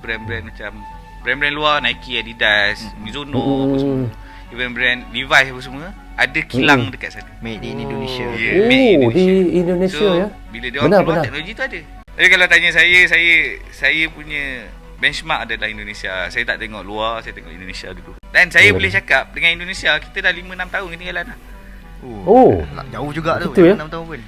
brand-brand macam brand-brand luar, Nike, Adidas, Mizuno apa semua, even brand Levi's apa semua ada kilang dekat sana. Made in Indonesia. Yeah, made in di Indonesia so, ya. bila dia orang keluar teknologi tu ada. Jadi kalau tanya saya punya benchmark adalah Indonesia. Saya tak tengok luar, saya tengok Indonesia dulu. Dan saya boleh cakap dengan Indonesia kita dah 5-6 tahun ketinggalan dah. Jauh juga tu. Itu ya? 6 tahun pun.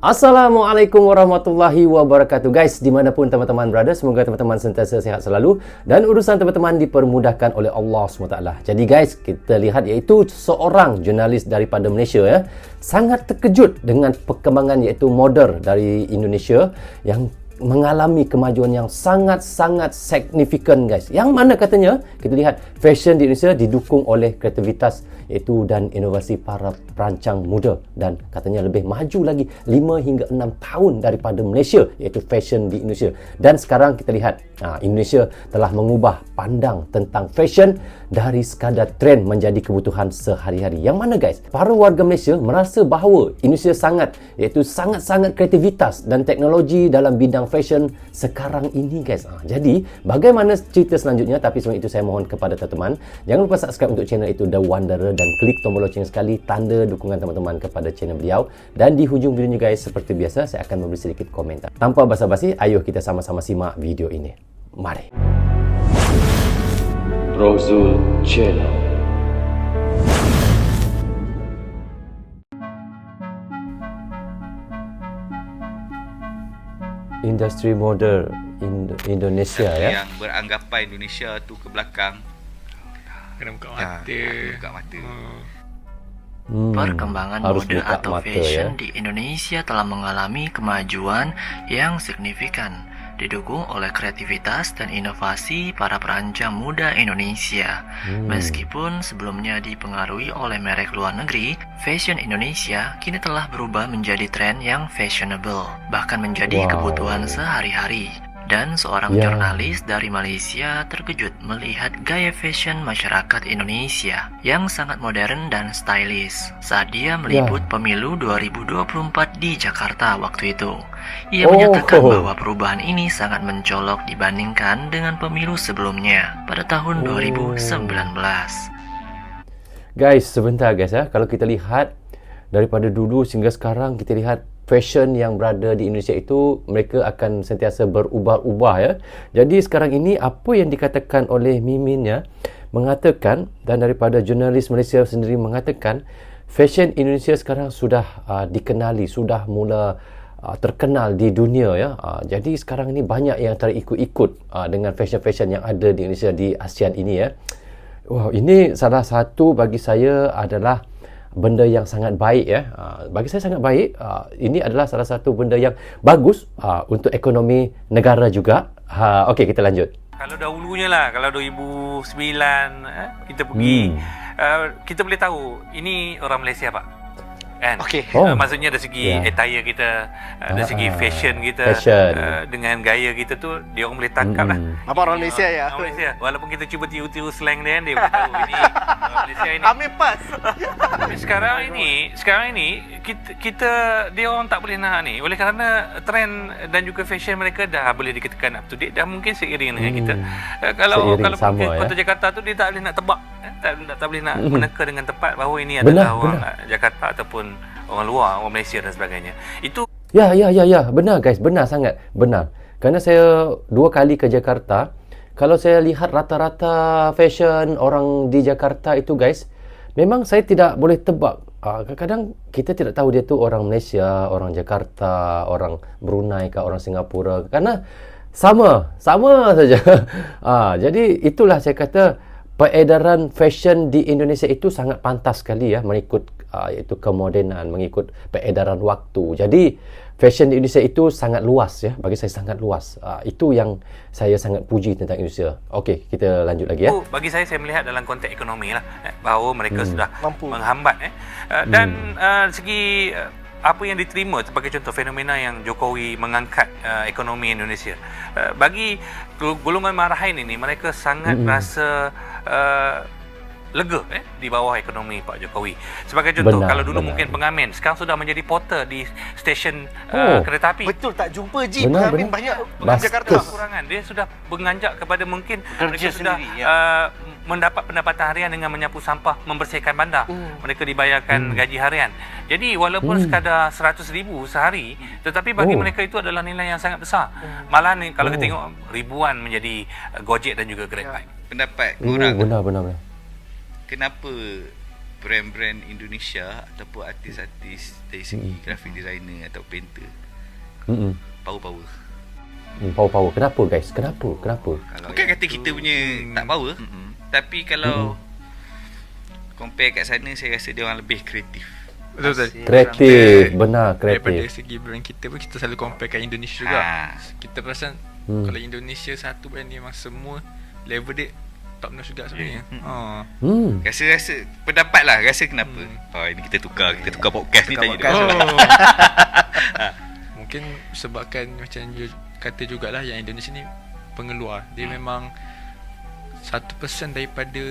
Assalamualaikum warahmatullahi wabarakatuh. Guys, dimanapun teman-teman berada, semoga teman-teman sentiasa sihat selalu dan urusan teman-teman dipermudahkan oleh Allah SWT. Jadi guys, kita lihat iaitu seorang jurnalis daripada Malaysia ya, sangat terkejut dengan perkembangan iaitu model dari Indonesia yang mengalami kemajuan yang sangat-sangat signifikan guys. Yang mana katanya, kita lihat fashion di Indonesia didukung oleh kreativitas iaitu dan inovasi para perancang muda dan katanya lebih maju lagi 5 hingga 6 tahun daripada Malaysia iaitu fashion di Indonesia. Dan sekarang kita lihat Indonesia telah mengubah pandang tentang fashion dari sekadar trend menjadi kebutuhan sehari-hari. Yang mana guys, para warga Malaysia merasa bahawa Indonesia sangat-sangat kreativitas dan teknologi dalam bidang fashion sekarang ini guys. Jadi bagaimana cerita selanjutnya, tapi sebelum itu saya mohon kepada teman-teman jangan lupa subscribe untuk channel itu The Wanderer dan klik tombol loceng sekali tanda dukungan teman-teman kepada channel beliau. Dan di hujung videonya guys, seperti biasa saya akan memberi sedikit komentar. Tanpa basa-basi, ayo kita sama-sama simak video ini. Mari. Rozul Channel. Industri model Indonesia ya. Yang beranggapan Indonesia tu ke belakang. Kena buka mata. Perkembangan mode atau fashion di Indonesia telah mengalami kemajuan yang signifikan, didukung oleh kreativitas dan inovasi para perancang muda Indonesia. Meskipun sebelumnya dipengaruhi oleh merek luar negeri, fashion Indonesia kini telah berubah menjadi tren yang fashionable, bahkan menjadi kebutuhan sehari-hari. Dan seorang jurnalis dari Malaysia terkejut melihat gaya fashion masyarakat Indonesia yang sangat modern dan stylish saat dia meliput pemilu 2024 di Jakarta waktu itu. Ia menyatakan bahwa perubahan ini sangat mencolok dibandingkan dengan pemilu sebelumnya pada tahun 2019. Guys, sebentar guys ya. Kalau kita lihat daripada dulu sehingga sekarang, kita lihat fashion yang berada di Indonesia itu mereka akan sentiasa berubah-ubah ya. Jadi sekarang ini apa yang dikatakan oleh Mimin ya, mengatakan, dan daripada jurnalis Malaysia sendiri mengatakan, fashion Indonesia sekarang sudah dikenali, sudah mula terkenal di dunia ya. Jadi sekarang ini banyak yang terikut-ikut dengan fashion-fashion yang ada di Indonesia, di ASEAN ini ya. Wow, ini salah satu bagi saya adalah benda yang sangat baik ya. Bagi saya sangat baik. Ini adalah salah satu benda yang bagus untuk ekonomi negara juga. Okey, kita lanjut. Kalau dahulunya lah, kalau 2009 kita pergi, kita boleh tahu ini orang Malaysia Pak. Kan? Maksudnya dari segi attire kita, dari segi fashion kita, dengan gaya kita tu dia orang boleh tangkap lah. Apa orang Malaysia ya? Orang Malaysia. Walaupun kita cuba tiru-tiru slang dia boleh tahu ini orang Malaysia ini. Ambil pas. Tapi sekarang ini kita dia orang tak boleh nak ni. Oleh kerana trend dan juga fashion mereka dah boleh dikatakan up to date, dah mungkin seiring dengan kita. Kalau Kota Jakarta tu dia tak boleh nak tebak, tak boleh nak meneka dengan tepat bahawa ini adalah orang Jakarta ataupun orang luar, orang Malaysia dan sebagainya. Itu Ya, benar guys, benar sangat, benar. Kerana saya 2 kali ke Jakarta, kalau saya lihat rata-rata fashion orang di Jakarta itu guys, memang saya tidak boleh tebak. Kadang-kadang kita tidak tahu dia tu orang Malaysia, orang Jakarta, orang Brunei ke orang Singapura, kerana sama saja. Jadi itulah saya kata peredaran fashion di Indonesia itu sangat pantas sekali ya, mengikut iaitu kemodenan, mengikut peredaran waktu. Jadi fashion di Indonesia itu sangat luas ya, bagi saya sangat luas. Itu yang saya sangat puji tentang Indonesia. Okey, kita lanjut lagi ya. Bagi saya melihat dalam konteks ekonomi lah, bahawa mereka sudah menghambat dan segi apa yang diterima sebagai contoh fenomena yang Jokowi mengangkat ekonomi Indonesia. Bagi golongan marahin ini, mereka sangat rasa lega di bawah ekonomi Pak Jokowi. Sebagai contoh, kalau dulu mungkin pengamen, sekarang sudah menjadi porter di stesen kereta api. Betul, tak jumpa Ji. Benar, Pengamen benar. banyak Basket. Jakarta. Kekurangan dia sudah menganjak kepada mungkin mereka sudah sendiri, mendapat pendapatan harian dengan menyapu sampah, membersihkan bandar. Mereka dibayarkan gaji harian. Jadi walaupun sekadar 100,000 sehari, tetapi bagi mereka itu adalah nilai yang sangat besar. Malah ni kalau kita tengok ribuan menjadi Gojek dan juga Grab bike. Pendapat korang, Benar. kenapa brand-brand Indonesia ataupun artis-artis dari segi graphic designer atau painter power? Power. Kenapa guys? Kenapa? Bukan kata kita punya tak power, tapi kalau compare kat sana, saya rasa dia orang lebih kreatif. Betul. Kreatif, benar, Daripada kreatif. segi brand kita pun, kita selalu compare kat Indonesia juga. Kita perasan kalau Indonesia satu brand ni memang semua level dia top notch juga sebenarnya. Rasa pendapat lah, rasa kenapa. Ini kita tukar podcast ni tanya dia. Mungkin sebabkan macam you kata jugalah yang Indonesia ni pengeluar. Dia memang 1% daripada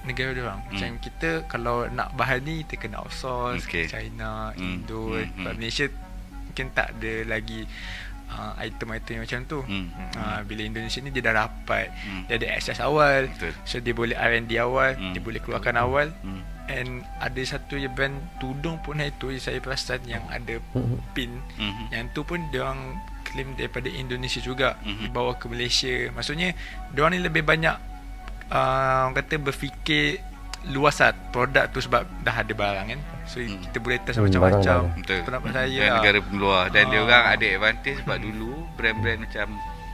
negara dia orang. Macam kita kalau nak bahan ni kita kena outsource China, Indo. Malaysia mungkin tak ada lagi item-item macam tu. Bila Indonesia ni dia dah dapat, dia ada access awal. Betul. So dia boleh R&D awal, dia boleh keluarkan awal. And ada satu je brand tudung pun itu saya perasan yang ada pin. Yang tu pun dia orang claim daripada Indonesia juga, dibawa ke Malaysia. Maksudnya dia orang ni lebih banyak orang kata berfikir luasat produk tu sebab dah ada barang kan. So kita boleh test macam-macam. Betul. Pendapat saya Dan lah. negara pengeluar. Dan dia orang ada advantage sebab dulu brand-brand macam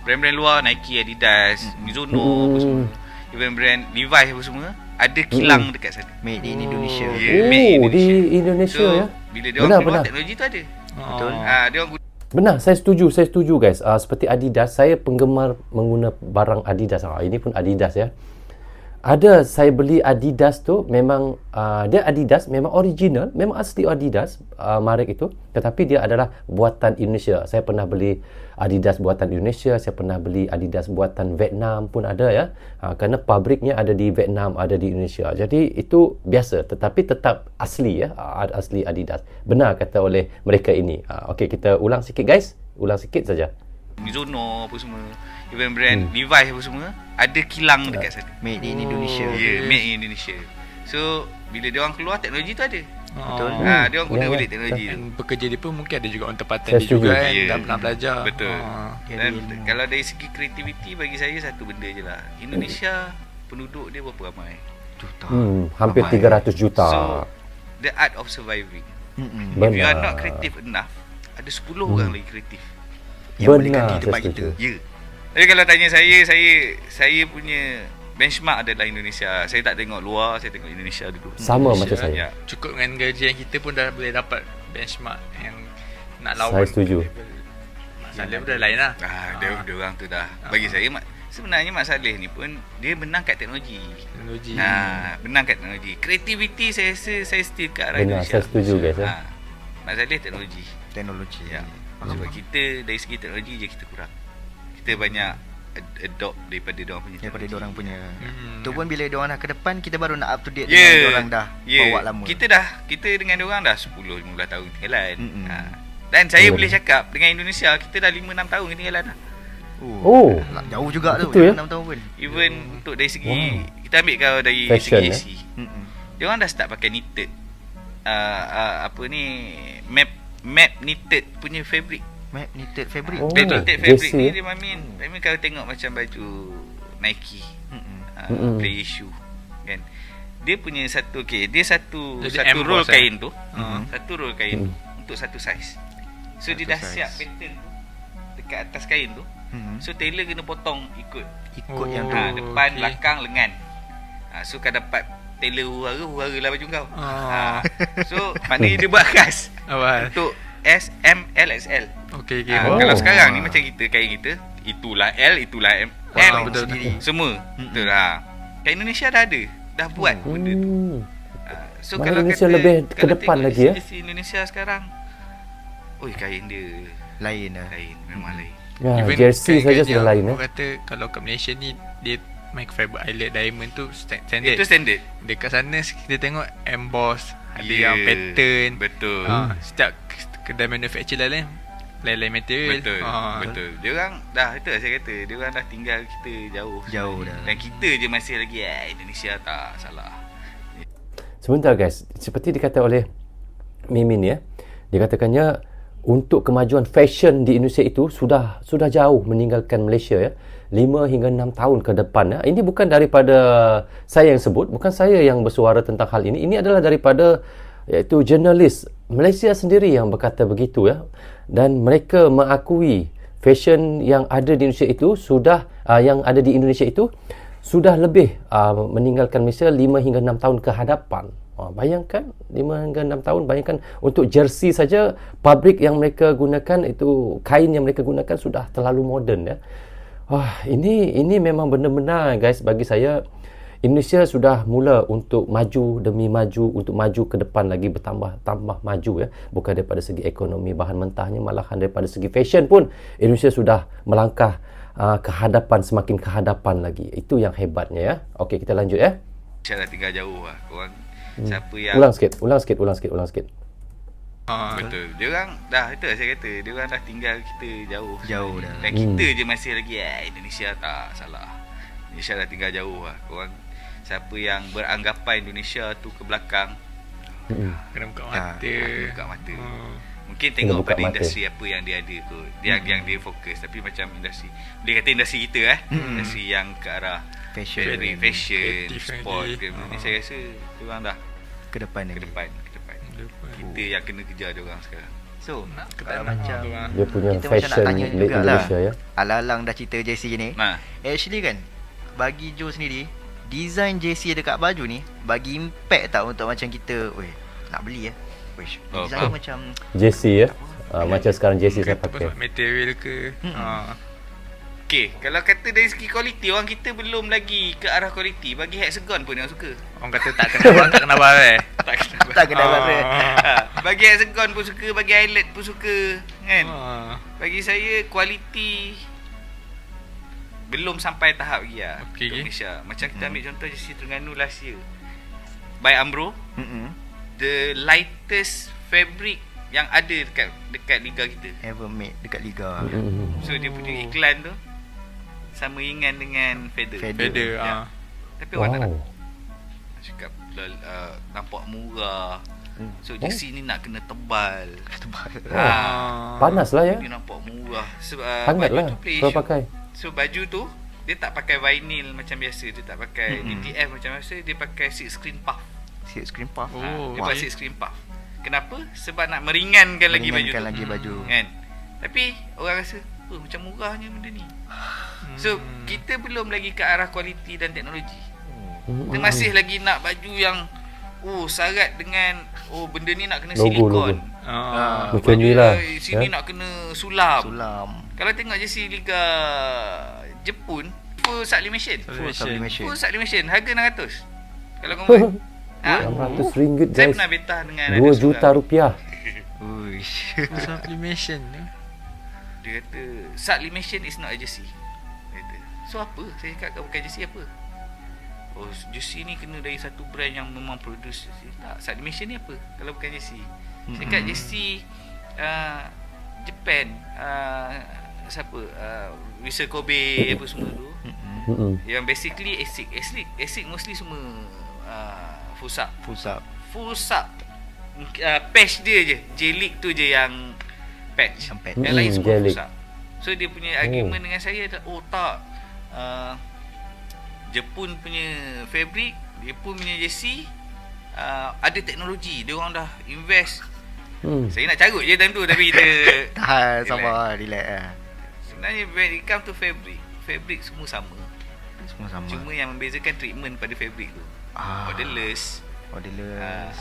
brand-brand luar, Nike, Adidas, Mizuno apa semua, even brand Levi's apa semua, ada kilang dekat sana. Made in Indonesia. Made in di Indonesia So ya. bila dia orang keluar, Benar. teknologi tu ada. Betul. Dia orang Benar, saya setuju guys. Seperti Adidas, saya penggemar mengguna barang Adidas. Ini pun Adidas ya. Ada saya beli Adidas tu memang dia Adidas memang original, memang asli Adidas merek itu, tetapi dia adalah buatan Indonesia. Saya pernah beli Adidas buatan Indonesia, saya pernah beli Adidas buatan Vietnam pun ada ya. Kerana pabriknya ada di Vietnam, ada di Indonesia. Jadi itu biasa, tetapi tetap asli ya, asli Adidas. Benar kata oleh mereka ini. Okey, kita ulang sikit guys. Ulang sikit saja. Mizuno apa semua, even brand Levi's apa semua, ada kilang dekat sana. Made in Indonesia. Made in Indonesia. So bila dia orang keluar, teknologi tu ada. Betul. Dia orang guna balik teknologi tu. Dan pekerja dia pun mungkin ada juga orang tempatan Saya dia setuju. juga kan, Ya. dah pernah belajar. Betul. Dan kalau dari segi kreativiti, bagi saya satu benda je lah. Indonesia penduduk dia berapa ramai? Hampir Ramai. 300 juta. So the art of surviving. If you are not creative enough, ada 10 orang lagi kreatif. Yang bolehkan Benar, kehidupan saya kita. setuju. Ya. Tapi kalau tanya saya punya benchmark adalah Indonesia. Saya tak tengok luar, saya tengok Indonesia dulu. Sama Malaysia, macam saya. Ya. Cukup dengan gaji yang kita pun dah boleh dapat benchmark yang nak lawan. Saya setuju. Masalah pun dah lain lah. Dia orang tu dah. Bagi saya sebenarnya Mak Saleh ni pun dia menang kat teknologi. Teknologi. Menang kat teknologi. Kreativiti saya rasa saya still kat arah Benar, Indonesia. saya setuju guys ya. Mak Saleh teknologi. Teknologi. Ya. Sebab kita dari segi teknologi je kita kurang. Kita banyak adopt daripada diorang punya Daripada teknologi. diorang punya. Tu pun bila diorang dah ke depan, kita baru nak up to date Ya. dengan diorang dah bawa lama. Kita dengan diorang dah 10-15 tahun ketinggalan. Dan saya boleh cakap dengan Indonesia kita dah 5-6 tahun ketinggalan dah. Oh. Jauh juga tu. Betul ya? 6 tahun pun. Even untuk dari segi kita ambil kalau dari Fashion, segi AC. Diorang dah start pakai knitted map knitted punya fabric. Map knitted fabric. Oh. Knitted fabric jersey, ni dia mamin kalau tengok macam baju Nike, player shoe kan. Dia punya satu dia satu Jadi roll emboss, kain tu. Satu roll kain tu untuk satu saiz. So dia dah siap pattern tu dekat atas kain tu. So tailor kena potong ikut Yang tu. depan, okey. belakang, lengan. So kau dapat tailor hura lah baju kau. So maknanya dia buat khas Awal. untuk S, M, L, XL. Okey. Kalau sekarang ni macam kita, kain kita, itulah L, itulah M, betul. semua. Betul lah. Kat Indonesia dah ada, dah buat benda tu. So Malah kalau Indonesia kata, lebih ke kalau depan tengok lagi, ya? jersey Indonesia sekarang, kain dia Lain lah. lain, memang lain. Ya, jersey saja sudah lain Aku kata kalau kat Malaysia ni dia microfiber eyelet diamond tu standard. Itu standard. Dekat sana kita tengok emboss, ada Ya, yang pattern. Betul. Setiap kedai manufacturer lain material. Betul. Dia orang dah, itu saya kata, dia orang dah tinggal kita jauh dah. Dan kita je masih lagi Indonesia tak salah. Sebentar guys, seperti dikata oleh Mimin ya, dikatakannya untuk kemajuan fashion di Indonesia itu sudah jauh meninggalkan Malaysia ya, 5 hingga 6 tahun ke depan ya. Ini bukan daripada saya yang sebut, bukan saya yang bersuara tentang hal ini. Ini adalah daripada iaitu jurnalis Malaysia sendiri yang berkata begitu ya. Dan mereka mengakui fashion yang ada di Indonesia itu sudah lebih meninggalkan Malaysia 5 hingga 6 tahun ke hadapan. Bayangkan 5 hingga 6 tahun, bayangkan untuk jersey saja, pabrik yang mereka gunakan itu, kain yang mereka gunakan sudah terlalu moden ya. Ini memang benar-benar guys, bagi saya Indonesia sudah mula untuk maju demi maju, untuk maju ke depan lagi, tambah maju ya. Bukan daripada segi ekonomi bahan mentahnya, malahan daripada segi fashion pun Indonesia sudah melangkah semakin ke hadapan lagi. Itu yang hebatnya ya. Okey, kita lanjut ya. Saya dah tinggal jauh lah. Korang siapa yang Ulang sikit. Betul. Dia orang dah, itu saya kata, dia orang dah tinggal kita jauh dah. Dan kita je masih lagi Indonesia tak salah. Indonesia dah tinggal jauh lah. Korang siapa yang beranggapan Indonesia tu ke belakang, Kena buka mata. Mungkin tengok buka pada mata. industri apa yang dia ada tu, yang dia fokus. Tapi macam industri, boleh kata industri kita industri yang ke arah Fashion. fashion, Kreatif sport lagi. ke ni, saya rasa diorang dah Ke depan ke lagi. depan. Kita yang kena kejar diorang sekarang. So Kedai kalau macam Dia punya kita macam nak fashion tanya di jugalah, Indonesia ya. Alang-alang dah cerita JC ni. Actually kan, bagi Joe sendiri, design JC dekat baju ni bagi impact tak untuk macam kita, nak beli design macam JC ya. Macam sekarang JC saya pakai. Material ke. Okay, kalau kata dari segi kualiti, orang kita belum lagi ke arah kualiti. Bagi hexagon pun yang suka. Orang kata tak kena barang. tak kena rasa. Bagi hexagon pun suka, bagi eyelet pun suka, kan? Bagi saya kualiti belum sampai tahap lagi lah. Okey. Indonesia. Macam kita ambil contoh jersey Terengganu last year, by Umbro, the lightest fabric yang ada dekat liga kita. Ever made dekat liga. So dia punya iklan tu sama ringan dengan feather. Feather. Tapi orang tak nak. Cakap nampak murah. So jersey ni nak kena tebal. Panas lah ya. Dia nampak murah. So, Hangat baju lah tu play kalau issue. pakai. So baju tu dia tak pakai vinyl macam biasa, dia tak pakai DTF macam biasa, dia pakai silk screen puff. Silk screen puff. Dia pakai silk screen puff. Kenapa? Sebab nak meringankan lagi baju tu. Kan? Tapi orang rasa macam murahnya benda ni. So kita belum lagi ke arah kualiti dan teknologi. Kita masih lagi nak baju yang syarat dengan benda ni nak kena silikon. Macam ni lah. Sini nak kena sulam. Kalau tengok jersey Liga Jepun, full sublimation. Full sublimation. Harga 600. Kalau kau buat. RM600 Saya guys. pernah betah dengan 2 juta rupiah. Sublimation tu. Dia kata sublimation is not a jersey. Dia kata, so apa? Saya cakap bukan jersey apa? Jersey ni kena dari satu brand yang memang produce jersey. Tak, sublimation ni apa kalau bukan jersey? Saya cakap jersey Japan, siapa? Vissel Kobe apa semua tu. Yang basically Asics mostly semua full sub. Patch dia je, J-League tu je yang patch. Yang lain semua full sub. So dia punya argument dengan saya tak, Jepun punya fabric, Jepun punya jersey ada teknologi, dia orang dah invest. Saya nak carut je time tu, tapi kita tahan, sabar, relax. Sebenarnya when it come to fabric semua sama. Cuma yang membezakan treatment pada fabric tu. Borderless.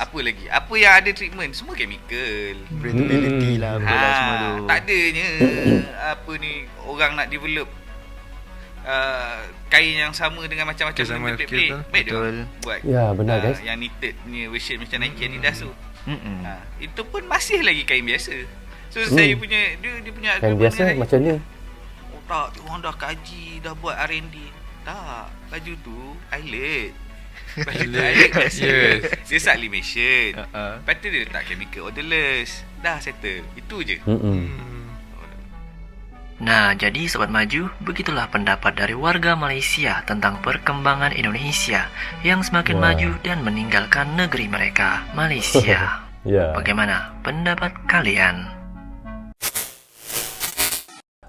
Apa lagi? Apa yang ada treatment? Semua chemical. Breathability lah, semua tu. Tak adanya apa ni, orang nak develop kain yang sama dengan macam-macam sama pelik-pelik. Betul. Buat Ya, benar guys. yang knitted punya version macam Nike Adidas tu. Itu pun masih lagi kain biasa. So saya punya dia punya Kain biasa macam ni. tak, dia orang dah kaji, dah buat R&D. Tak, baju tu eyelid. Baju tu eyelid biasa. Dia sublimation. Lepas tu dia letak chemical odorless. Dah settle. Itu je. Nah, jadi Sobat Maju, begitulah pendapat dari warga Malaysia tentang perkembangan Indonesia yang semakin maju dan meninggalkan negeri mereka, Malaysia. Bagaimana pendapat kalian?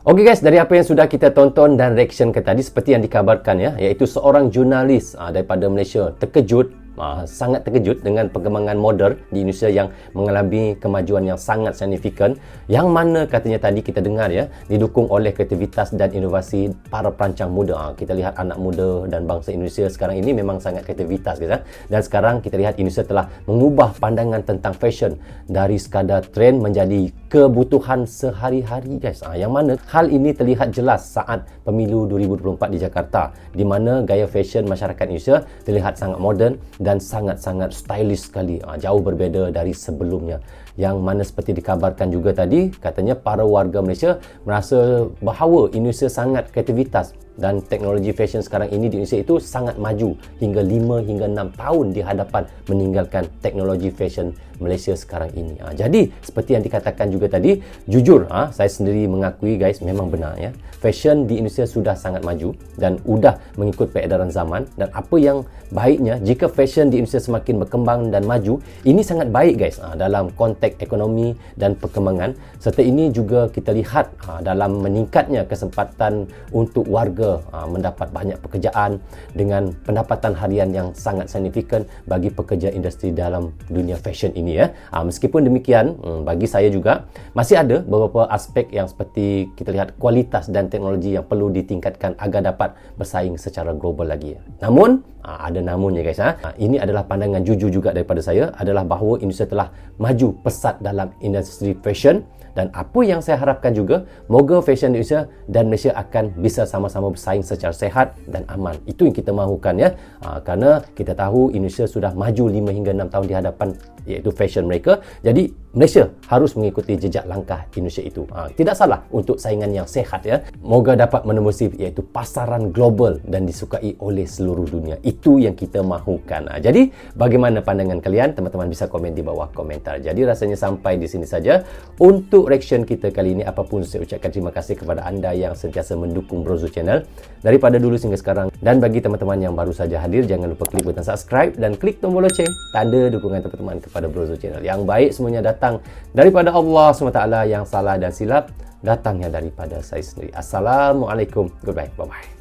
Okey guys, dari apa yang sudah kita tonton dan reaction ke tadi, seperti yang dikabarkan ya, iaitu seorang jurnalis daripada Malaysia terkejut, sangat terkejut dengan perkembangan moden di Indonesia yang mengalami kemajuan yang sangat signifikan, yang mana katanya tadi kita dengar ya, didukung oleh kreativitas dan inovasi para perancang muda. Kita lihat anak muda dan bangsa Indonesia sekarang ini memang sangat kreativitas guys. Dan sekarang kita lihat Indonesia telah mengubah pandangan tentang fashion dari sekadar trend menjadi kebutuhan sehari-hari guys. Yang mana hal ini terlihat jelas saat pemilu 2024 di Jakarta, di mana gaya fashion masyarakat Indonesia terlihat sangat moden dan sangat-sangat stylish sekali, jauh berbeza dari sebelumnya. Yang mana seperti dikabarkan juga tadi, katanya para warga Malaysia merasa bahawa Indonesia sangat kreativitas dan teknologi fashion sekarang ini di Indonesia itu sangat maju hingga 5 hingga 6 tahun di hadapan meninggalkan teknologi fashion Malaysia sekarang ini. Jadi seperti yang dikatakan juga tadi, jujur saya sendiri mengakui guys, memang benar ya, fashion di Indonesia sudah sangat maju dan sudah mengikut peredaran zaman. Dan apa yang baiknya jika fashion di Indonesia semakin berkembang dan maju, ini sangat baik guys dalam konteks ekonomi dan perkembangan. Serta ini juga kita lihat dalam meningkatnya kesempatan untuk warga mendapat banyak pekerjaan dengan pendapatan harian yang sangat signifikan bagi pekerja industri dalam dunia fashion ini ya. Meskipun demikian, bagi saya juga masih ada beberapa aspek yang seperti kita lihat kualitas dan teknologi yang perlu ditingkatkan agar dapat bersaing secara global lagi ya. Namun ada namunnya guys. Ini adalah pandangan jujur juga daripada saya, adalah bahawa Indonesia telah maju pesat dalam industri fashion. Dan apa yang saya harapkan juga, moga fashion Indonesia dan Malaysia akan bisa sama-sama bersaing secara sehat dan aman. Itu yang kita mahukan ya. Kerana kita tahu Indonesia sudah maju 5 hingga 6 tahun di hadapan iaitu fashion mereka. Jadi Malaysia harus mengikuti jejak langkah Indonesia itu. Tidak salah untuk saingan yang sehat ya. Moga dapat menembusi iaitu pasaran global dan disukai oleh seluruh dunia. Itu yang kita mahukan. Jadi bagaimana pandangan kalian? Teman-teman bisa komen di bawah komentar. Jadi rasanya sampai di sini saja untuk reaction kita kali ini. Apapun saya ucapkan terima kasih kepada anda yang sentiasa mendukung Brozo Channel daripada dulu hingga sekarang. Dan bagi teman-teman yang baru saja hadir, jangan lupa klik butang subscribe dan klik tombol loceng, tanda dukungan teman-teman kepada Brozo Channel. Yang baik semuanya datang daripada Allah SWT, yang salah dan silap datangnya daripada saya sendiri. Assalamualaikum. Goodbye. Bye-bye.